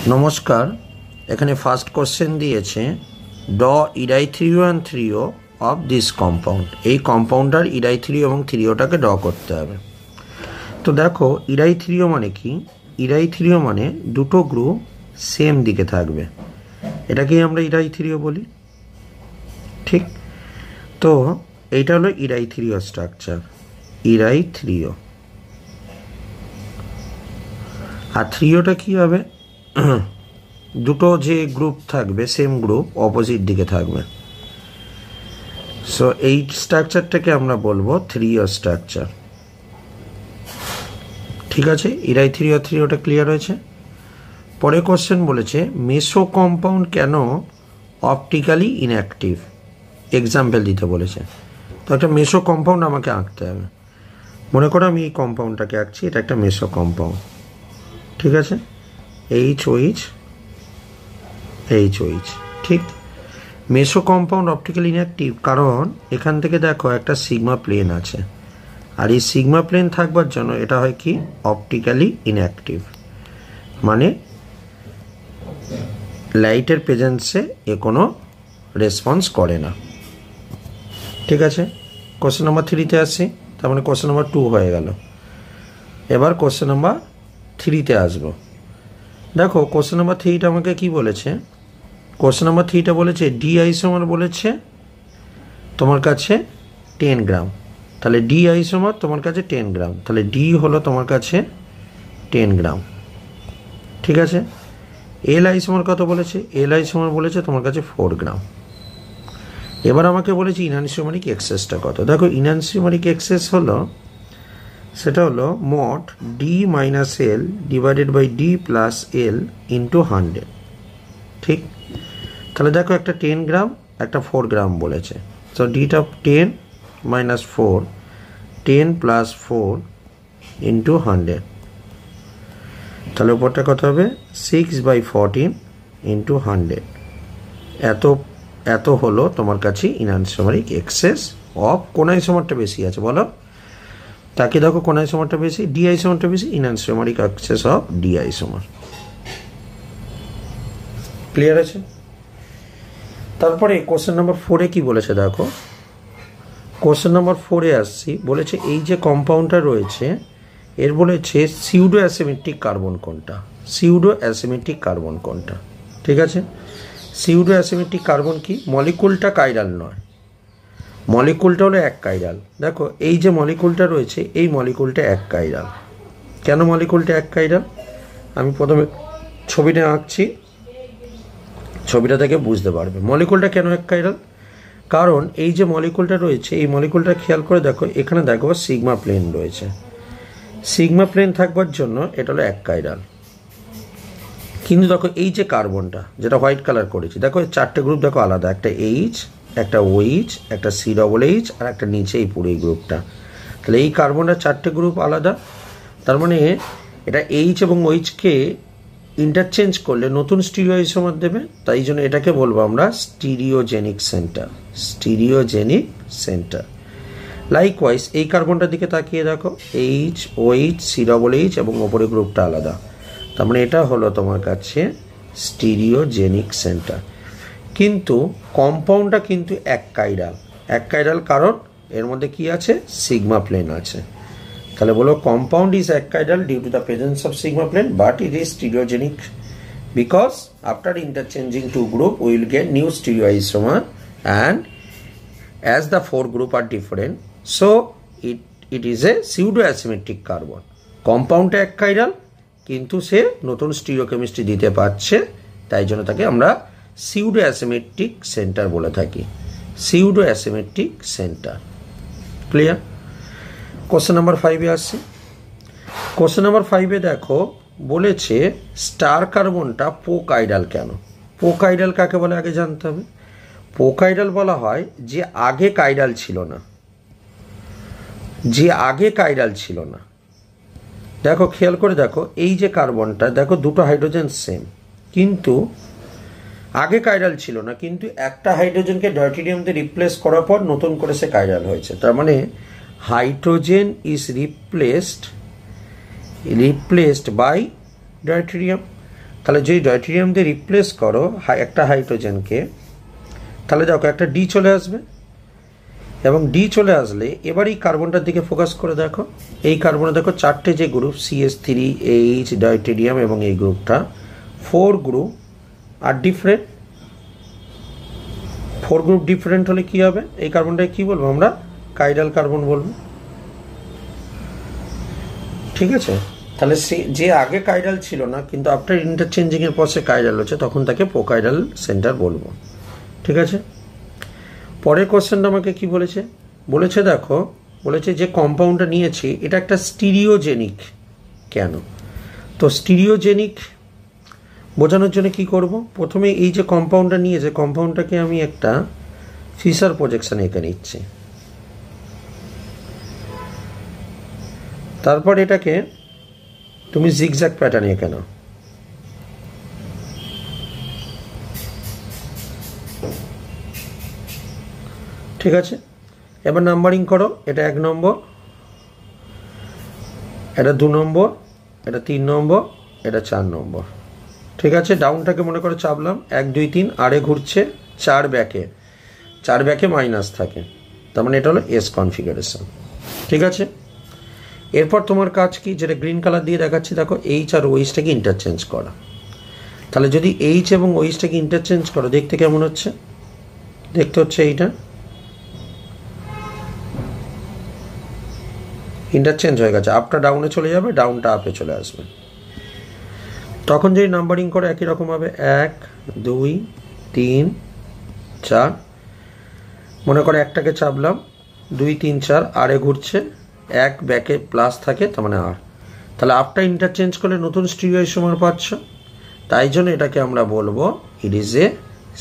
নমস্কার, এখানে first question দিয়েছে ড ইরাই থ্রিও অ্যান্ড থ্রিও অফ দিস কম্পাউন্ড। এই কম্পাউন্ডার ইরাই থ্রিও এবং থ্রিওটাকে ড করতে হবে। তো দেখো, ইরাই থ্রিও মানে কি? ইরাই থ্রিও মানে দুটো গ্রুপ সেম দিকে থাকবে, এটাকেই আমরা ইরাই থ্রিও বলি, ঠিক? তো এইটা হলো ইরাই থ্রিও স্ট্রাকচার, ইরাই থ্রিও। আর থ্রিওটা কি হবে? দুটো যে গ্রুপ থাকবে সেম গ্রুপ অপোজিট দিকে থাকবে। সো এই স্ট্রাকচারটাকে আমরা বলবো থ্রিও স্ট্রাকচার। ঠিক আছে, ইরাই থ্রিও থ্রিওটা ক্লিয়ার হয়েছে। পরে কোশ্চেন বলেছে মেসো কম্পাউন্ড কেন অপটিক্যালি ইনঅ্যাক্টিভ, এক্সাম্পল দিতে বলেছে। তো একটা মেসো কম্পাউন্ড আমাকে আঁকতে হবে। মনে করো আমি এই কম্পাউন্ডটাকে আঁকছি, এটা একটা মেসো কম্পাউন্ড, ঠিক আছে? HOH HOH, ঠিক। মেসো কম্পাউন্ড অপটিক্যালি ইনঅ্যাক্টিভ কারণ এখান থেকে দেখো একটা সিগমা প্লেন আছে, আর এই সিগমা প্লেন থাকবার জন্য এটা হয় কি অপটিক্যালি ইনঅ্যাক্টিভ, মানে লাইটের প্রেজেন্সে এ কোনো রেসপন্স করে না। ঠিক আছে, কোশ্চেন নাম্বার 3-তে আসছি, তার মানে কোশ্চেন নাম্বার 2 হয়ে গেল। এবার কোশ্চেন নাম্বার 3-তে আসবো। দেখো কোশ্চেন নাম্বার 3টা আমাকে কি বলেছে? কোশ্চেন নাম্বার 3টা বলেছে ডি আইসোমার বলেছে তোমার কাছে 10 গ্রাম, তাহলে ডি আইসোমার তোমার কাছে 10 গ্রাম, তাহলে ডি হলো তোমার কাছে 10 গ্রাম, ঠিক আছে? এল আইসোমার কত বলেছে? এল আইসোমার বলেছে তোমার কাছে 4 গ্রাম। এবার আমাকে বলেছে ইনএনসিওমারিক এক্সেসটা কত। দেখো ইনএনসিওমারিক এক্সেস হলো, সেটা হলো মোট D minus L divided by D plus L into 100, ঠিক? তাহলে দেখো একটা 10 গ্রাম একটা 4 গ্রাম বলেছে, তো ডিটা 10 মাইনাস 4, 10 প্লাস 4 ইন্টু 100, তাহলে উপরটা কত হবে? 6/14 ইন্টু 100। এত হলো তোমার কাছে ইনএনসিওমারিক এক্সেস অফ কোন আইসোমারটা বেশি আছে বলো? তাকে দেখো কোন আইসোমারটা বেশি? ডি আইসোমারটা বেশি, enantiomeric excess of D isomer. Clear আছে? তারপরে কোশ্চেন নাম্বার 4-এ কি বলেছে দেখো, কোশ্চেন নাম্বার 4-এ আসছি, বলেছে এই যে কম্পাউন্ডটা রয়েছে এর বলেছে সিউডো অ্যাসিমেট্রিক কার্বন কোনটা, সিউডো অ্যাসিমেট্রিক কার্বন কোনটা, ঠিক আছে? সিউডো অ্যাসিমেট্রিক কার্বন কি? মলিকুলটা কাইরাল নয়, মলিকুলটা হলো এক কাইরাল। দেখো এই যে মলিকুলটা রয়েছে এই মলিকুলটা এক কাইরাল। কেন মলিকুলটা এক কাইরাল? আমি প্রথমে ছবিটা আঁকছি, ছবিটা থেকে বুঝতে পারবে মলিকুলটা কেন এক কাইরাল। কারণ এই যে মলিকুলটা রয়েছে এই মলিকুলটা খেয়াল করে দেখো, এখানে দেখো সিগমা প্লেন রয়েছে, সিগমা প্লেন থাকবার জন্য এটা হলো এক কাইরাল। কিন্তু দেখো এই যে কার্বনটা যেটা হোয়াইট কালার করেছি, দেখো চারটে গ্রুপ দেখো আলাদা, একটা এইচ, একটা OH, একটা COOH আর একটা নিচে এই পুরো এই গ্রুপটা। তাহলে এই কার্বনটা চারটে গ্রুপ আলাদা, তার মানে এটা এইচ এবং OH-কে ইন্টারচেঞ্জ করলে নতুন স্টিরিও আইসোমার দেবে, তাই জন্য এটাকে বলবো আমরা স্টিরিওজেনিক সেন্টার, স্টিরিওজেনিক সেন্টার। লাইকওয়াইজ এই কার্বনটার দিকে তাকিয়ে দেখো, এইচ, OH, COOH এবং ওপরে গ্রুপটা আলাদা, তার মানে এটা হলো তোমার কাছে স্টিরিওজেনিক সেন্টার। কিন্তু কম্পাউন্ডটা কিন্তু এক কাইরাল, এক কাইরাল কারণ এর মধ্যে কি আছে? সিগমা প্লেন আছে। তাহলে বলো কম্পাউন্ড ইজ এক chiral due to the presence of sigma plane, but it is stereogenic because after interchanging two group we will get new stereoisomer and as the 4 group are different, so it is a pseudo asymmetric carbon. কম্পাউন্ডটা এক chiral কিন্তু সে নতুন স্টিরিওকেমিস্ট্রি দিতে পারছে, তাই জন্য তাকে আমরা pseudo asymmetric centre বলে থাকি, pseudo asymmetric centre. Clear? Question number 5-এ আসছি। কোশ্চেন নাম্বার 5-এ দেখো বলেছে স্টার কার্বনটা পোকাইডাল কেন? পোকাইডাল কাকে বলে আগে জানতে হবে। পোকাইডাল বলা হয় যে আগে কাইরাল ছিল না, যে আগে কাইরাল ছিল না। দেখো খেয়াল করে দেখো এই যে কার্বনটা দেখো দুটো হাইড্রোজেন সেম, কিন্তু আগে কাইরাল ছিল না, কিন্তু একটা হাইড্রোজেনকে ডয়টেরিয়াম দিয়ে রিপ্লেস করার পর নতুন করে সে কাইরাল হয়েছে। তার মানে hydrogen is replaced by deuterium. তাহলে যদি ডয়টেরিয়াম দিয়ে রিপ্লেস করো একটা হাইড্রোজেনকে, তাহলে দেখো একটা ডি চলে আসবে, এবং ডি চলে আসলে এবার এই কার্বনটার দিকে ফোকাস করে দেখো। এই কার্বনে দেখো চারটে যে গ্রুপ CH3H ডয়টেরিয়াম এবং এই গ্রুপটা 4 গ্রুপ আর ডিফারেন্ট। 4 গ্রুপ ডিফারেন্ট হলে কি হবে? এই কার্বনটাকে কি বলবো আমরা? কাইরাল কার্বন বলবো। ঠিক আছে, তাহলে সে যে আগে কাইরাল ছিল না কিন্তু আফটার ইন্টারচেঞ্জিং এর পর সে কাইরাল হচ্ছে, তখন তাকে প্রোকাইরাল সেন্টার বলবো। ঠিক আছে, পরের কোশ্চেনটা আমাকে কি বলেছে? বলেছে দেখো, বলেছে যে কম্পাউন্ডটা নিয়েছি এটা একটা স্টিরিওজেনিক। কেন? তো স্টিরিওজেনিক বোঝানোর জন্য কি করব? প্রথমে এই যে কম্পাউন্ডটা নিয়েছে, কম্পাউন্ডটাকে আমি একটা ফিশার প্রজেকশন এঁকে নিচ্ছি। তারপর এটাকে তুমি জিগজ্যাগ প্যাটার্ন এঁকে নাও। ঠিক আছে, এবার নাম্বারিং করো। এটা 1 নম্বর, এটা 2 নম্বর, এটা 3 নম্বর, এটা 4 নম্বর। ঠিক আছে, ডাউনটাকে মনে করে চাপলাম 1 2 3, আরে ঘুরছে 4 ব্যাকে, 4 ব্যাকে মাইনাস থাকে, তার মানে এটা হলো এস কনফিগারেশন। ঠিক আছে, এরপর তোমার কাজ কি? যেটা গ্রিন কালার দিয়ে দেখাচ্ছি দেখো, এইচ আর ওইচটাকে ইন্টারচেঞ্জ করা। তাহলে যদি এইচ এবং ওইচটাকে ইন্টারচেঞ্জ করো, দেখতে কেমন হচ্ছে? দেখতে হচ্ছে এইটা ইন্টারচেঞ্জ হয়ে গেছে, আপটা ডাউনে চলে যাবে, ডাউনটা আপে চলে আসবে। তখন যদি নাম্বারিং করে একই রকম হবে 1 2 3 4, মনে করে একটাকে চাপলাম 2 3 4, আরে ঘুরছে 1 ব্যাকে প্লাস থাকে, তার মানে আর। তাহলে আপটা ইন্টারচেঞ্জ করলে নতুন স্টিরিওইসোমার পাচ্ছ, তাই জন্য এটাকে আমরা বলবো it is a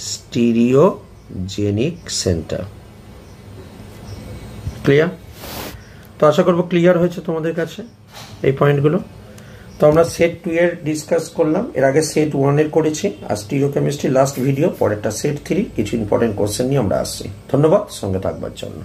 stereogenic centre. Clear? তো আশা করবো ক্লিয়ার হয়েছে তোমাদের কাছে এই পয়েন্টগুলো। তো আমরা সেট 2 এর ডিসকাস করলাম, এর আগে সেট 1 এর করেছি, আর স্টিরিওকেমিস্ট্রি লাস্ট ভিডিও, পরেরটা সেট 3, কিছু ইম্পর্টেন্ট কোশ্চেন নিয়ে আমরা আসছি। ধন্যবাদ সঙ্গে থাকবার জন্য।